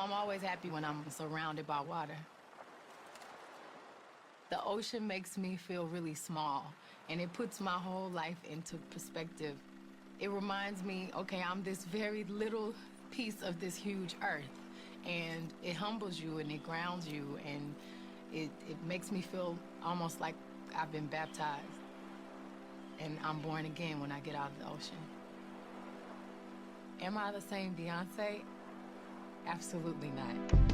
I'm always happy when I'm surrounded by water. The ocean makes me feel really small, and it puts my whole life into perspective. It reminds me, okay, I'm this very little piece of this huge earth, and it humbles you and it grounds you, and it makes me feel almost like I've been baptized, and I'm born again when I get out of the ocean. Am I the same Beyonce? Absolutely not.